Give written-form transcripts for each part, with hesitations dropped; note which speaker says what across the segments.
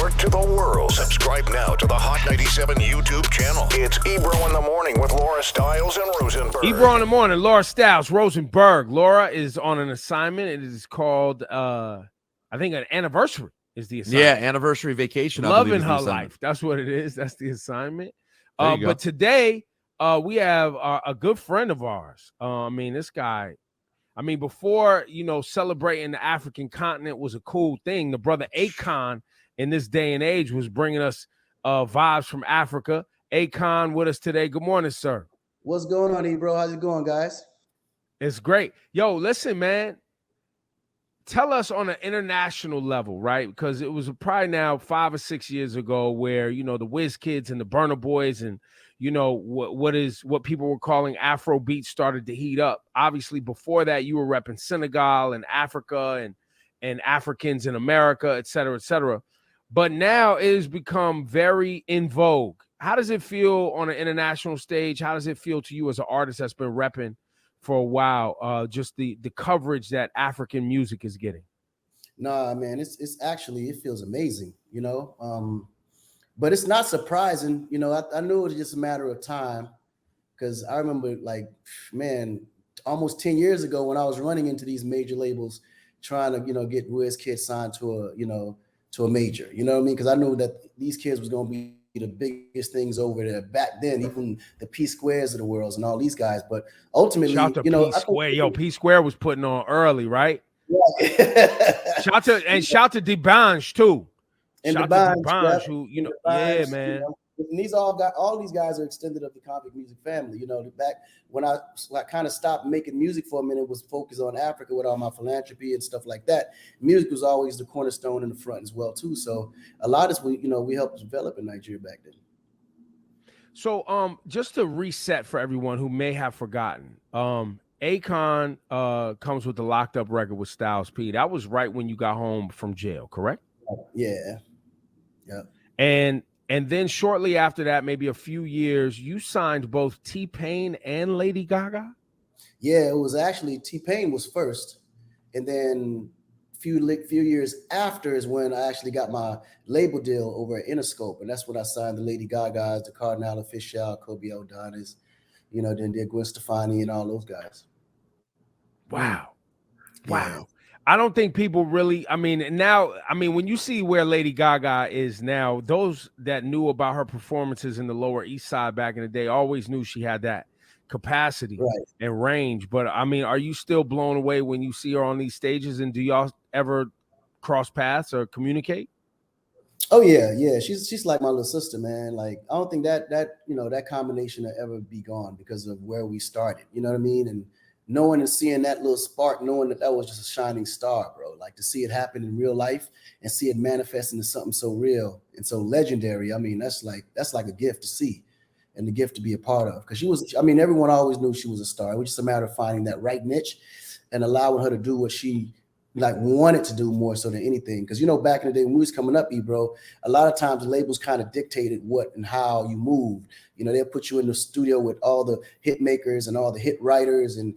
Speaker 1: Network to the world. Subscribe now to the Hot 97 YouTube channel. It's Ebro in the Morning with Laura Stiles and Rosenberg.
Speaker 2: Ebro in the Morning, Laura Stiles, Rosenberg. Laura is on an assignment. It is called, I think, an anniversary is the assignment.
Speaker 3: Yeah, anniversary vacation.
Speaker 2: Loving her life. That's what it is. That's the assignment. But today, we have a good friend of ours. This guy, before, celebrating the African continent was a cool thing, the brother Akon in this day and age was bringing us vibes from Africa. Akon with us today. Good morning, sir.
Speaker 4: What's going on, Ebro? How's it going, guys?
Speaker 2: It's great. Yo, listen, man. Tell us on an international level, right? Because it was probably now 5 or 6 years ago where, the Whiz Kids and the Burna Boys and, what people were calling Afrobeat started to heat up. Obviously, before that, you were repping Senegal and Africa and Africans in America, et cetera, et cetera. But now it has become very in vogue. How does it feel on an international stage? How does it feel to you as an artist that's been repping for a while, just the coverage that African music is getting?
Speaker 4: Nah, man, it's actually, it feels amazing, but it's not surprising. I knew it was just a matter of time, because I remember, almost 10 years ago when I was running into these major labels trying to, get Wiz Kids signed to a major, because I knew that these kids was going to be the biggest things over there back then, even the P Squares of the world and all these guys. But ultimately,
Speaker 2: shout to P Square. P Square was putting on early, right? Yeah. shout to Debange too.
Speaker 4: And
Speaker 2: Debange, who man.
Speaker 4: And all these guys are extended of the Convict Music family. Back when I kind of stopped making music for a minute, was focused on Africa with all my philanthropy and stuff like that. Music was always the cornerstone in the front as well too. So a lot of we helped develop in Nigeria back then.
Speaker 2: So just to reset for everyone who may have forgotten, Akon comes with the Locked Up record with Styles P. That was right when you got home from jail, correct?
Speaker 4: Yeah.
Speaker 2: And then shortly after that, maybe a few years, you signed both T-Pain and Lady Gaga?
Speaker 4: Yeah, it was actually T-Pain was first. And then a few years after is when I actually got my label deal over at Interscope. And that's when I signed the Lady Gagas, the Cardinal Official, Kobe O'Donnell's, then did Gwen Stefani and all those guys.
Speaker 2: Wow.
Speaker 4: Yeah.
Speaker 2: Wow. I don't think people really, when you see where Lady Gaga is now, those that knew about her performances in the Lower East Side back in the day always knew she had that capacity and range. But are you still blown away when you see her on these stages? And do y'all ever cross paths or communicate?
Speaker 4: Oh yeah. She's like my little sister, man. Like, I don't think that combination will ever be gone because of where we started. You know what I mean? And knowing and seeing that little spark, knowing that was just a shining star, bro. Like, to see it happen in real life and see it manifest into something so real and so legendary. That's like a gift to see and the gift to be a part of. Because she was, everyone always knew she was a star. It was just a matter of finding that right niche and allowing her to do what she wanted to do more so than anything. Because back in the day when we was coming up, bro, a lot of times the labels kind of dictated what and how you moved. They'll put you in the studio with all the hit makers and all the hit writers, and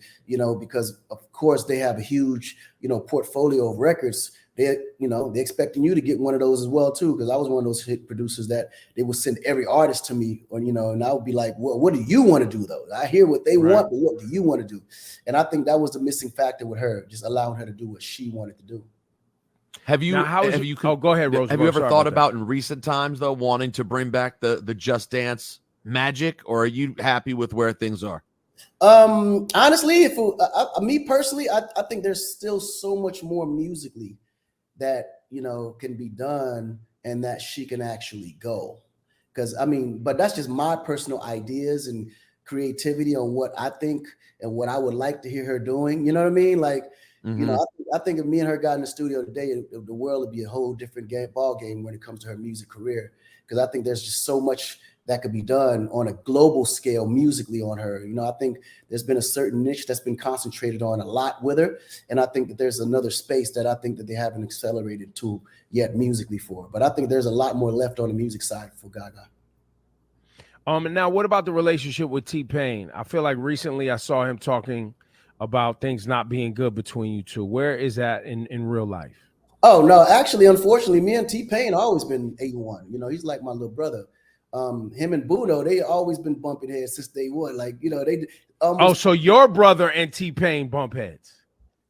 Speaker 4: because of course they have a huge portfolio of records. They're expecting you to get one of those as well too, because I was one of those hit producers that they would send every artist to me, or and I would be like, well, what do you want to do though? I hear what they want, but what do you want to do? And I think that was the missing factor with her, just allowing her to do what she wanted to do.
Speaker 3: Have you?
Speaker 2: Go ahead, Rose.
Speaker 3: Have you ever thought about in recent times though wanting to bring back the Just Dance magic, or are you happy with where things are?
Speaker 4: Honestly, me personally, I think there's still so much more musically that can be done and that she can actually go. Because but that's just my personal ideas and creativity on what I think and what I would like to hear her doing. You know what I mean? Like, I think if me and her got in the studio today, the world would be a whole different ball game when it comes to her music career. Because I think there's just so much that could be done on a global scale musically on her. I think there's been a certain niche that's been concentrated on a lot with her. And I think that there's another space that I think that they haven't accelerated to yet musically for. But I think there's a lot more left on the music side for Gaga.
Speaker 2: And now what about the relationship with T-Pain? I feel like recently I saw him talking about things not being good between you two. Where is that in real life?
Speaker 4: Oh no, actually, unfortunately, me and T-Pain always been A1. You know, he's like my little brother. Him and Budo, they always been bumping heads since day one. Like, you know, they
Speaker 2: Oh,
Speaker 4: almost.
Speaker 2: so your brother and T-Pain bump heads.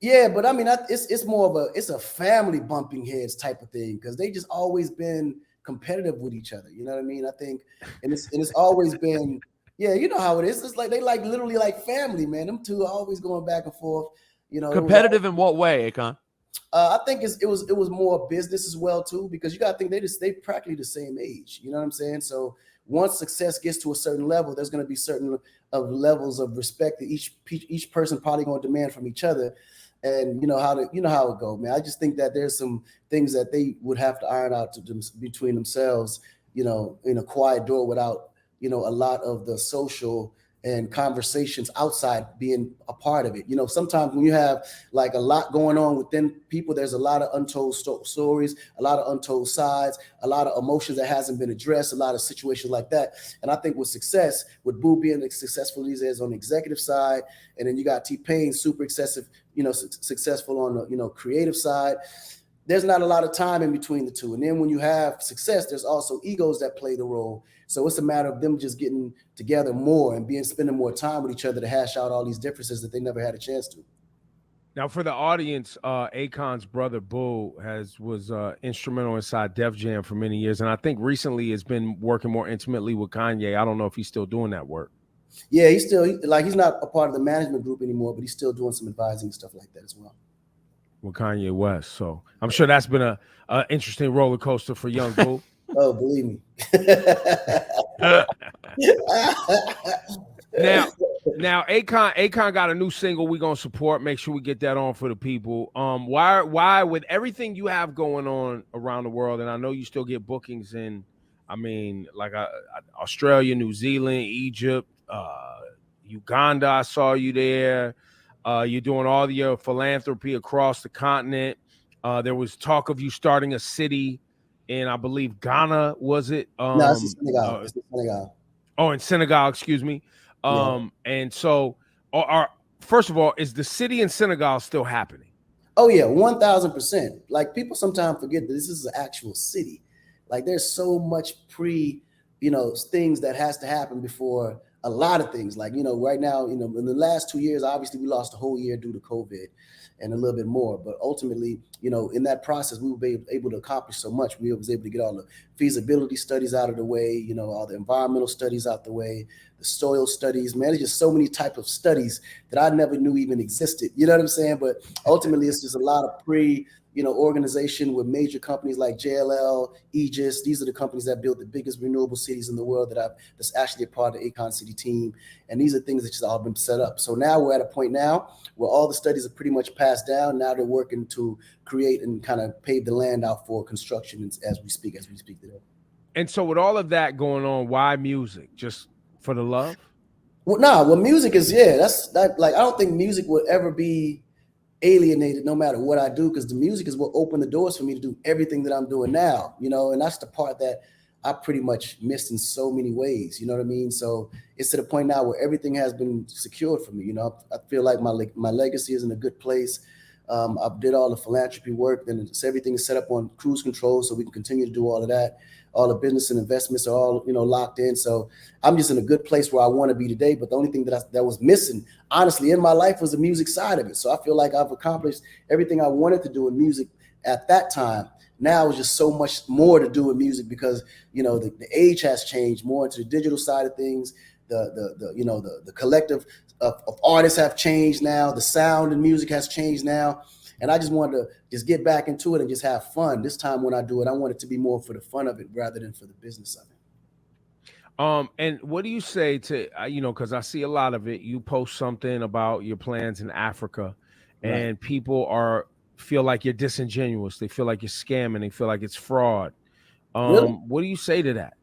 Speaker 4: Yeah, but I mean, it's more of a family bumping heads type of thing because they just always been competitive with each other. You know what I mean? I think, and it's always been, yeah, you know how it is. It's like they like literally like family, man. Them two are always going back and forth. You know, it was
Speaker 3: Competitive in what way, Akon?
Speaker 4: I think it was more business as well too, because you got to think they practically the same age. You know what I'm saying? So once success gets to a certain level, there's going to be certain of levels of respect that each person probably going to demand from each other. And you know how it go, man. I just think that there's some things that they would have to iron out between themselves, you know, in a quiet door without, you know, a lot of the social and conversations outside being a part of it. You know, sometimes when you have like a lot going on within people, there's a lot of untold stories, a lot of untold sides, a lot of emotions that hasn't been addressed, a lot of situations like that. And I think with success, with Boo being as successful as he is on the executive side, and then you got T-Pain super excessive, you know, successful on the, you know, creative side. There's not a lot of time in between the two. And then when you have success, there's also egos that play the role. So it's a matter of them just getting together more and spending more time with each other to hash out all these differences that they never had a chance to.
Speaker 2: Now, for the audience, Akon's brother Boo was instrumental inside Def Jam for many years, and I think recently has been working more intimately with Kanye. I don't know if he's still doing that work.
Speaker 4: Yeah, he's not a part of the management group anymore, but he's still doing some advising and stuff like that as well.
Speaker 2: With Kanye West, so I'm sure that's been a interesting roller coaster for young Boo.
Speaker 4: Oh, believe me.
Speaker 2: Now, Akon got a new single we're gonna support. Make sure we get that on for the people. Why with everything you have going on around the world, and I know you still get bookings in, I mean, like Australia, New Zealand, Egypt, Uganda. I saw you there. You're doing all your philanthropy across the continent. There was talk of you starting a city in, I believe, Ghana. Was it?
Speaker 4: No, it's in Senegal. It's in Senegal.
Speaker 2: Oh, in Senegal, excuse me. And so, first of all, is the city in Senegal still happening?
Speaker 4: Oh yeah, 1,000%. Like people sometimes forget that this is an actual city. Like there's so much things that has to happen before a lot of things. Like, you know, right now, you know, in the last 2 years, obviously we lost a whole year due to COVID and a little bit more. But ultimately, you know, in that process, we were able to accomplish so much. We was able to get all the feasibility studies out of the way, you know, all the environmental studies out the way, the soil studies, man. There's just so many types of studies that I never knew even existed. You know what I'm saying? But ultimately, it's just a lot of organization with major companies like JLL, Aegis. These are the companies that build the biggest renewable cities in the world that's actually a part of the Akon City team. And these are things that just all been set up. So now we're at a point now where all the studies are pretty much passed down. Now they're working to create and kind of pave the land out for construction as we speak today.
Speaker 2: And so with all of that going on, why music? Just for the love?
Speaker 4: Well, music is, like, I don't think music will ever be alienated no matter what I do, because the music is what opened the doors for me to do everything that I'm doing now, you know, and that's the part that I pretty much missed in so many ways, you know what I mean? So it's to the point now where everything has been secured for me, you know. I feel like my legacy is in a good place. I did all the philanthropy work, then everything is set up on cruise control so we can continue to do all of that. All the business and investments are all, you know, locked in. So I'm just in a good place where I want to be today. But the only thing that was missing, honestly, in my life was the music side of it. So I feel like I've accomplished everything I wanted to do in music at that time. Now it's just so much more to do in music because, you know, the age has changed more into the digital side of things. The collective of artists have changed now. The sound and music has changed now. And I just wanted to just get back into it and just have fun. This time when I do it, I want it to be more for the fun of it rather than for the business of it.
Speaker 2: And what do you say to, you know, because I see a lot of it, you post something about your plans in Africa and people feel like you're disingenuous. They feel like you're scamming. They feel like it's fraud.
Speaker 4: Really?
Speaker 2: What do you say to that?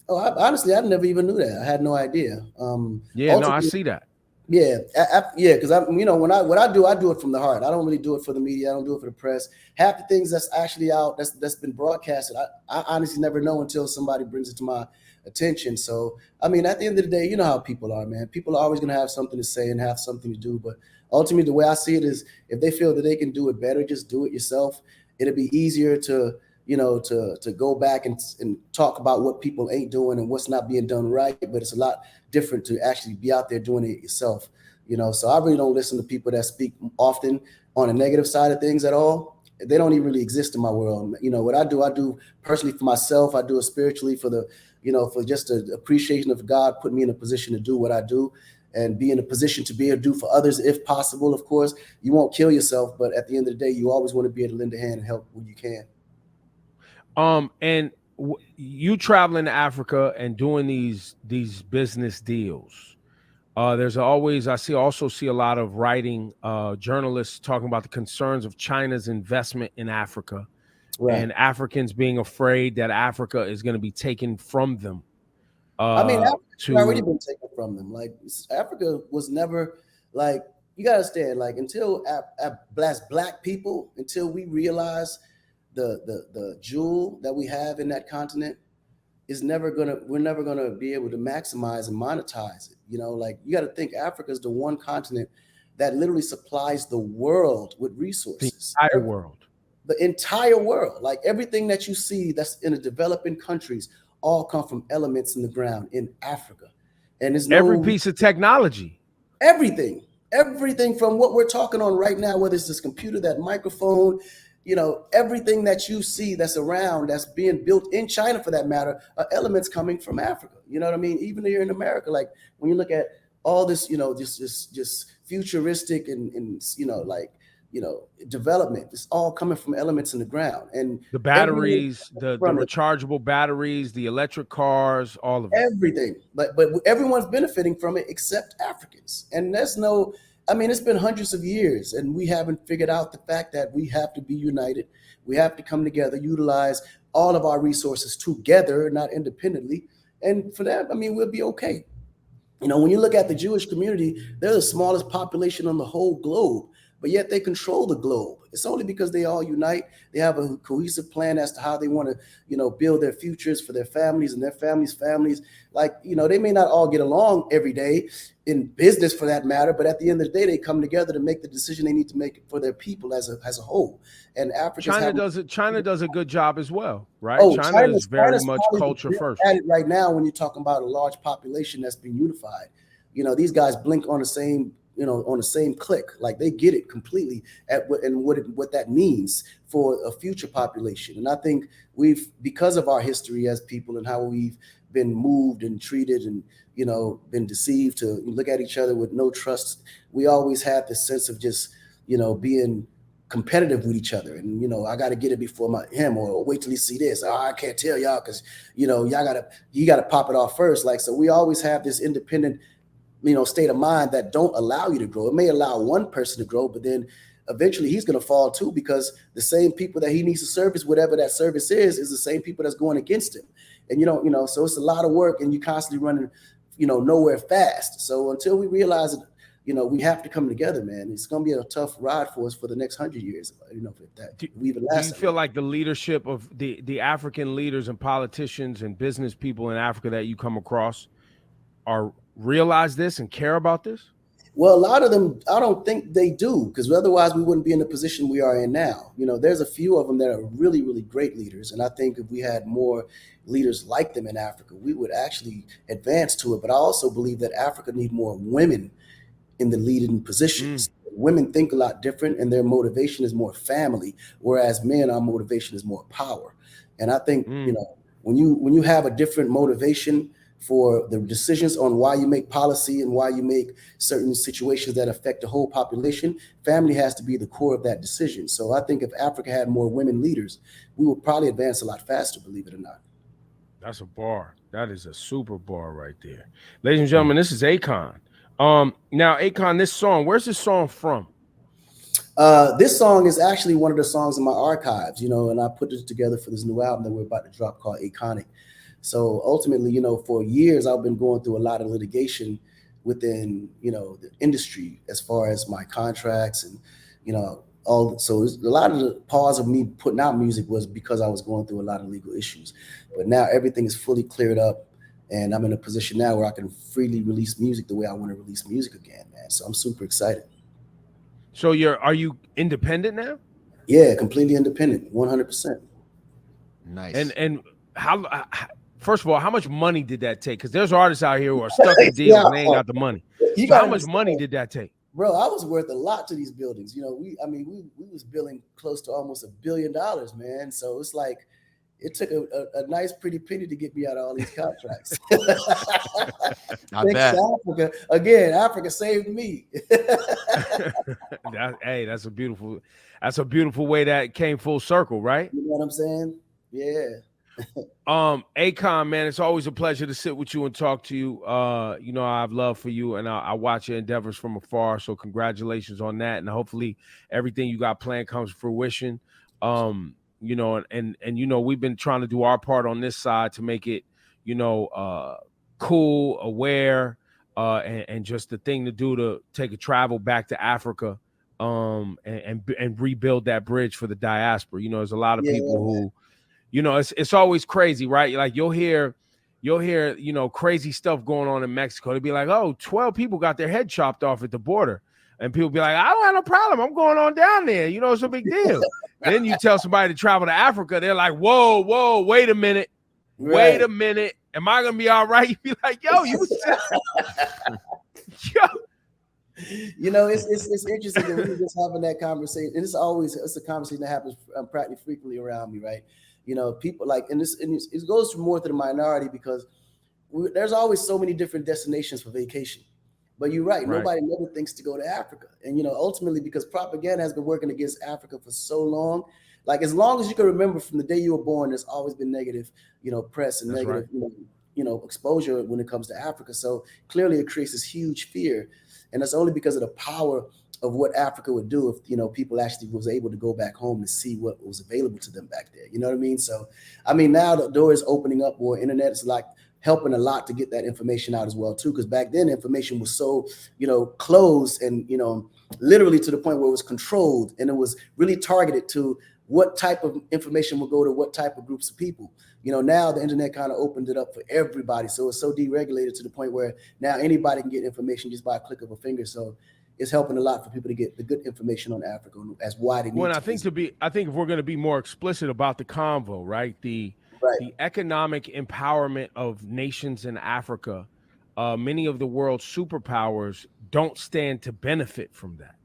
Speaker 4: Oh, honestly, I never even knew that. I had no idea.
Speaker 2: I see that.
Speaker 4: Yeah, because when I do it from the heart. I don't really do it for the media. I don't do it for the press. Half the things that's actually out that's been broadcasted, I honestly never know until somebody brings it to my attention. So I mean, at the end of the day, you know how people are, man. People are always gonna have something to say and have something to do. But ultimately, the way I see it is, if they feel that they can do it better, just do it yourself. it'd be easier to, to go back and talk about what people ain't doing and what's not being done right. But it's a lot different to actually be out there doing it yourself. So I really don't listen to people that speak often on the negative side of things at all. They don't even really exist in my world. What I do personally for myself. I do it spiritually for the, for just the appreciation of God, put me in a position to do what I do and be in a position to be able to do for others if possible. Of course, you won't kill yourself, but at the end of the day, you always want to be able to lend a hand and help when you can.
Speaker 2: And you traveling to Africa and doing these business deals. There's always, also see a lot of writing, journalists talking about the concerns of China's investment in Africa, right, and Africans being afraid that Africa is going to be taken from them.
Speaker 4: Africa's already been taken from them. Like, Africa was never, like, you got to understand, like, until black people, until we realize the jewel that we have in that continent, we're never gonna be able to maximize and monetize it. Like, you got to think Africa is the one continent that literally supplies the world with resources. The entire world. Like, everything that you see that's in the developing countries all come from elements in the ground in Africa. And it's
Speaker 2: every piece of technology.
Speaker 4: Everything from what we're talking on right now, whether it's this computer, that microphone, everything that you see that's around, that's being built in China for that matter, are elements coming from Africa. You know what I mean? Even here in America, like, when you look at all this, just futuristic and development, it's all coming from elements in the ground. And
Speaker 2: the batteries, the rechargeable batteries, the electric cars, all of it.
Speaker 4: Everything. But everyone's benefiting from it except Africans. And it's been hundreds of years, and we haven't figured out the fact that we have to be united. We have to come together, utilize all of our resources together, not independently. And for that, we'll be okay. When you look at the Jewish community, they're the smallest population on the whole globe, but yet they control the globe. It's only because they all unite. They have a cohesive plan as to how they want to, build their futures for their families and their families. Like, they may not all get along every day in business for that matter, but at the end of the day, they come together to make the decision they need to make for their people as a whole. And China
Speaker 2: does a good job as well, right?
Speaker 4: China
Speaker 2: is very much culture first.
Speaker 4: At it right now, when you're talking about a large population that's being unified, these guys blink on the same, on the same click. Like, they get it completely what that means for a future population. And I think because of our history as people and how we've been moved and treated and, been deceived to look at each other with no trust, we always had this sense of just, being competitive with each other. And, I got to get it before him, or wait till he see this. Oh, I can't tell y'all because, you got to pop it off first. Like, so we always have this independent, state of mind that don't allow you to grow. It may allow one person to grow, but then eventually he's going to fall too, because the same people that he needs to service, whatever that service is the same people that's going against him. And so it's a lot of work, and you constantly running, nowhere fast. So until we realize it, we have to come together, man. It's going to be a tough ride for us for the next 100 years. Do you
Speaker 2: feel like the leadership of the African leaders and politicians and business people in Africa that you come across realize this and care about this?
Speaker 4: Well, a lot of them, I don't think they do, because otherwise we wouldn't be in the position we are in now. There's a few of them that are really, really great leaders. And I think if we had more leaders like them in Africa, we would actually advance to it. But I also believe that Africa needs more women in the leading positions. Women think a lot different, and their motivation is more family, whereas men, our motivation is more power. And I think, when you have a different motivation for the decisions on why you make policy and why you make certain situations that affect the whole population, family has to be the core of that decision. So I think if Africa had more women leaders, we would probably advance a lot faster, believe it or not.
Speaker 2: That's a bar. That is a super bar right there. Ladies and gentlemen, this is Akon. Now, Akon, this song, where's this song from?
Speaker 4: This song is actually one of the songs in my archives, and I put it together for this new album that we're about to drop called Akonic. So ultimately, for years, I've been going through a lot of litigation within, the industry as far as my contracts and, so a lot of the pause of me putting out music was because I was going through a lot of legal issues. But now everything is fully cleared up, and I'm in a position now where I can freely release music the way I want to release music again, man. So I'm super excited.
Speaker 2: So are you independent now?
Speaker 4: Yeah, completely independent, 100%.
Speaker 3: Nice.
Speaker 2: And how? First of all, how much money did that take? Because there's artists out here who are stuck in deals and they ain't got the money.
Speaker 4: You
Speaker 2: So how
Speaker 4: gotta
Speaker 2: much money
Speaker 4: understand,
Speaker 2: did that take?
Speaker 4: bro, I was worth a lot to these buildings. You know, we was billing close to almost $1 billion, man. So it's like it took a nice pretty penny to get me out of all these contracts.
Speaker 3: I
Speaker 4: Thanks
Speaker 3: bet.
Speaker 4: to Africa. Again, Africa saved me.
Speaker 2: Hey, that's a beautiful way that came full circle, right?
Speaker 4: You know what I'm saying? Yeah.
Speaker 2: Akon, man, it's always a pleasure to sit with you and talk to you. You know, I have love for you, and I watch your endeavors from afar. So congratulations on that, and hopefully everything you got planned comes to fruition. You know, and you know, we've been trying to do our part on this side to make it, you know, cool, aware, and just the thing to do to take a travel back to Africa, and rebuild that bridge for the diaspora. You know, there's a lot of people who, you know, it's always crazy, right? Like you'll hear, you know, crazy stuff going on in Mexico. They'd be like, oh, 12 people got their head chopped off at the border. And people be like, I don't have no problem. I'm going on down there. You know, it's a big deal. Then you tell somebody to travel to Africa. They're like, whoa, wait a minute.
Speaker 4: Right.
Speaker 2: Wait a minute. Am I going to be all right? You be like, yo, you was yo.
Speaker 4: You know, it's interesting that we were just having that conversation. And it's a conversation that happens practically frequently around me, right? You know, people like, and it goes more to the minority because there's always so many different destinations for vacation. But you're right. Nobody never thinks to go to Africa. And, you know, ultimately, because propaganda has been working against Africa for so long, like as long as you can remember from the day you were born, there's always been negative, you know, press and negative, you know, exposure when it comes to Africa. So clearly it creates this huge fear. And that's only because of the power of what Africa would do if, you know, people actually was able to go back home to see what was available to them back there. You know what I mean? So, I mean, now the door is opening up more. Internet is like helping a lot to get that information out as well, too, because back then information was so, you know, closed and, you know, literally to the point where it was controlled and it was really targeted to what type of information will go to what type of groups of people. You know, now the internet kind of opened it up for everybody. So it's so deregulated to the point where now anybody can get information just by a click of a finger. So it's helping a lot for people to get the good information on Africa as wide as
Speaker 2: Well, I think if we're going to be more explicit about the convo, right? The economic empowerment of nations in Africa, many of the world's superpowers don't stand to benefit from that.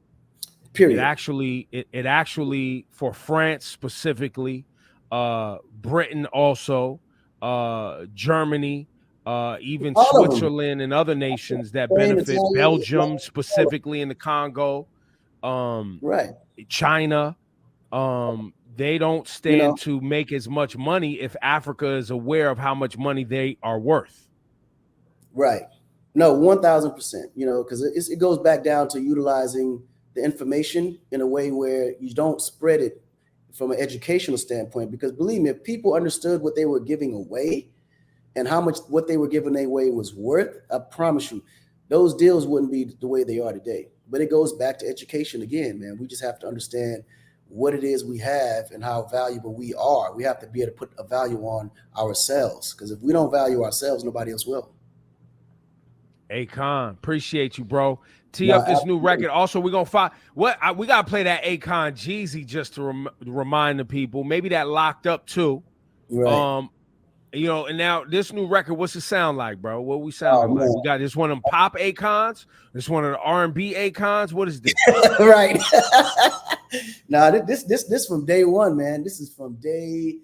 Speaker 4: Period.
Speaker 2: It actually for France specifically, Britain also, Germany, even
Speaker 4: All
Speaker 2: Switzerland and other nations that benefit, Belgium specifically in the Congo, China, they don't stand to make as much money if Africa is aware of how much money they are worth.
Speaker 4: Right. No, 1,000%, you know, because it goes back down to utilizing the information in a way where you don't spread it from an educational standpoint. Because believe me, if people understood what they were giving away and how much what they were giving away was worth, I promise you, those deals wouldn't be the way they are today. But it goes back to education again, man. We just have to understand what it is we have and how valuable we are. We have to be able to put a value on ourselves, because if we don't value ourselves, nobody else will.
Speaker 2: Akon, appreciate you, bro. Tee up this new record. Also, we're gonna find we gotta play that Akon Jeezy just to remind the people. Maybe that Locked Up too.
Speaker 4: Right.
Speaker 2: You know, and now this new record, what's it sound like, bro? What we sound like? We got this one of them pop Akons, this one of the R&B Akons. What is this?
Speaker 4: Right. Now this from day one, man. This is from day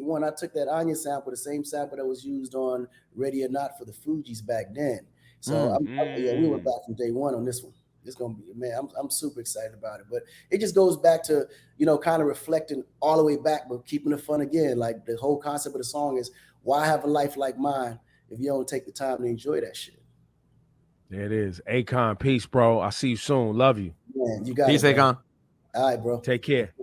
Speaker 4: one. I took that Anya sample, the same sample that was used on Ready or Not for the Fugees back then. So we went back from day one on this one. It's gonna be, man, I'm super excited about it. But it just goes back to, you know, kind of reflecting all the way back, but keeping it fun again. Like the whole concept of the song is, why have a life like mine if you don't take the time to enjoy that shit?
Speaker 2: There it is. Akon, peace, bro. I'll see you soon. Love you.
Speaker 4: Man, you got
Speaker 3: peace,
Speaker 4: it,
Speaker 3: Akon.
Speaker 4: All right, bro.
Speaker 2: Take care.